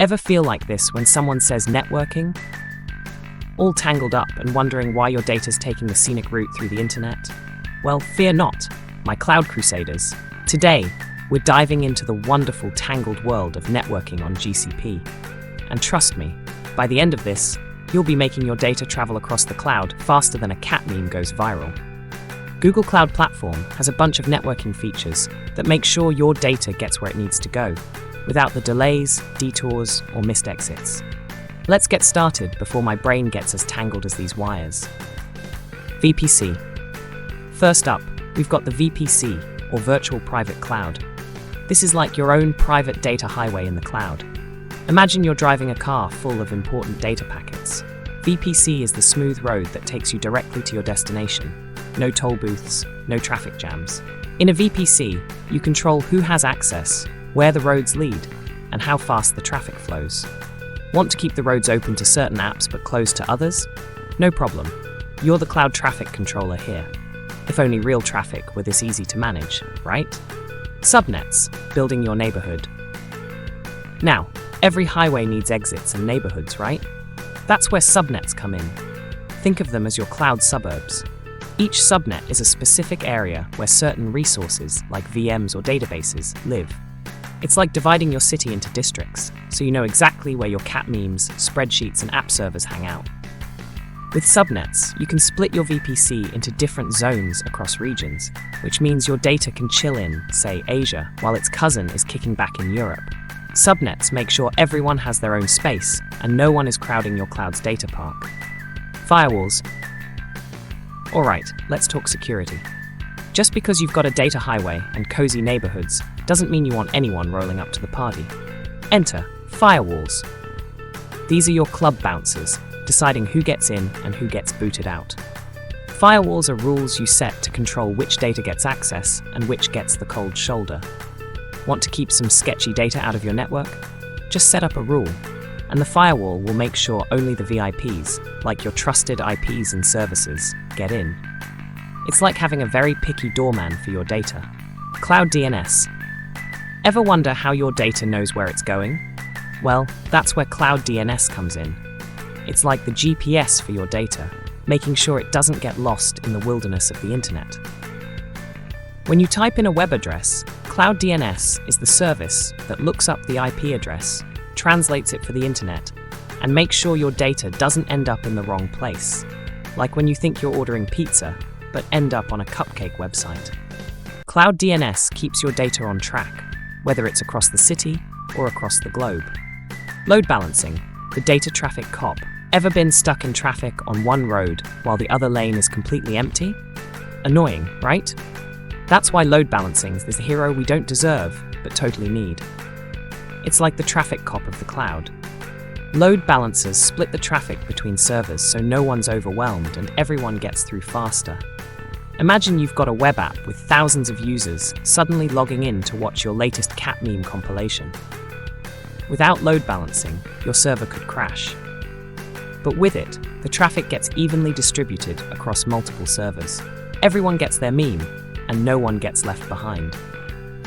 Ever feel like this when someone says networking? All tangled up and wondering why your data's taking the scenic route through the internet? Well, fear not, my cloud crusaders. Today, we're diving into the wonderful tangled world of networking on GCP. And trust me, by the end of this, you'll be making your data travel across the cloud faster than a cat meme goes viral. Google Cloud Platform has a bunch of networking features that make sure your data gets where it needs to go, without the delays, detours, or missed exits. Let's get started before my brain gets as tangled as these wires. VPC. First up, we've got the VPC, or Virtual Private Cloud. This is like your own private data highway in the cloud. Imagine you're driving a car full of important data packets. VPC is the smooth road that takes you directly to your destination. No toll booths, no traffic jams. In a VPC, you control who has access, where the roads lead, and how fast the traffic flows. Want to keep the roads open to certain apps but closed to others? No problem. You're the cloud traffic controller here. If only real traffic were this easy to manage, right? Subnets, building your neighborhood. Now, every highway needs exits and neighborhoods, right? That's where subnets come in. Think of them as your cloud suburbs. Each subnet is a specific area where certain resources, like VMs or databases, live. It's like dividing your city into districts, so you know exactly where your cat memes, spreadsheets, and app servers hang out. With subnets, you can split your VPC into different zones across regions, which means your data can chill in, say, Asia, while its cousin is kicking back in Europe. Subnets make sure everyone has their own space, and no one is crowding your cloud's data park. Firewalls. Alright, let's talk security. Just because you've got a data highway and cozy neighborhoods doesn't mean you want anyone rolling up to the party. Enter firewalls. These are your club bouncers, deciding who gets in and who gets booted out. Firewalls are rules you set to control which data gets access and which gets the cold shoulder. Want to keep some sketchy data out of your network? Just set up a rule, and the firewall will make sure only the VIPs, like your trusted IPs and services, get in. It's like having a very picky doorman for your data. Cloud DNS. Ever wonder how your data knows where it's going? Well, that's where Cloud DNS comes in. It's like the GPS for your data, making sure it doesn't get lost in the wilderness of the internet. When you type in a web address, Cloud DNS is the service that looks up the IP address, translates it for the internet, and makes sure your data doesn't end up in the wrong place. Like when you think you're ordering pizza, but end up on a cupcake website. Cloud DNS keeps your data on track, whether it's across the city or across the globe. Load balancing, the data traffic cop. Ever been stuck in traffic on one road while the other lane is completely empty? Annoying, right? That's why load balancing is the hero we don't deserve, but totally need. It's like the traffic cop of the cloud. Load balancers split the traffic between servers so no one's overwhelmed and everyone gets through faster. Imagine you've got a web app with thousands of users suddenly logging in to watch your latest cat meme compilation. Without load balancing, your server could crash. But with it, the traffic gets evenly distributed across multiple servers. Everyone gets their meme, and no one gets left behind.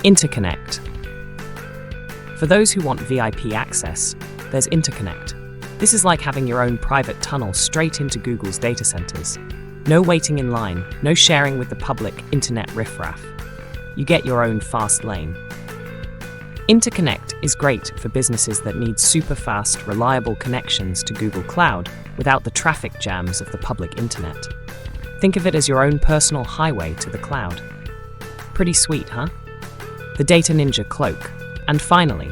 Interconnect. For those who want VIP access, there's Interconnect. This is like having your own private tunnel straight into Google's data centers. No waiting in line, no sharing with the public internet riffraff. You get your own fast lane. Interconnect is great for businesses that need super fast, reliable connections to Google Cloud without the traffic jams of the public internet. Think of it as your own personal highway to the cloud. Pretty sweet, huh? The Data Ninja Cloak. And finally,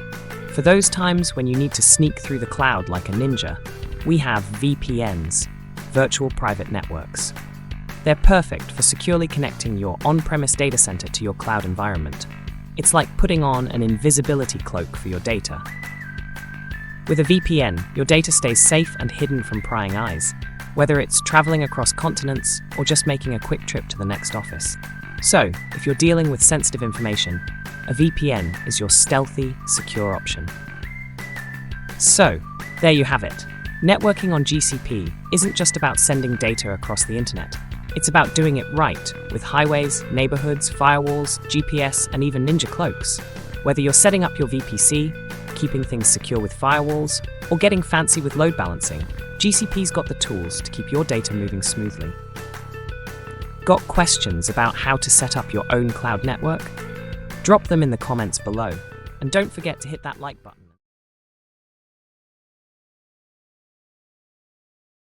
for those times when you need to sneak through the cloud like a ninja, we have VPNs, Virtual Private Networks. They're perfect for securely connecting your on-premise data center to your cloud environment. It's like putting on an invisibility cloak for your data. With a VPN, your data stays safe and hidden from prying eyes, whether it's traveling across continents or just making a quick trip to the next office. So, if you're dealing with sensitive information, a VPN is your stealthy, secure option. So, there you have it. Networking on GCP isn't just about sending data across the internet. It's about doing it right with highways, neighborhoods, firewalls, GPS, and even ninja cloaks. Whether you're setting up your VPC, keeping things secure with firewalls, or getting fancy with load balancing, GCP's got the tools to keep your data moving smoothly. Got questions about how to set up your own cloud network? Drop them in the comments below, and don't forget to hit that like button.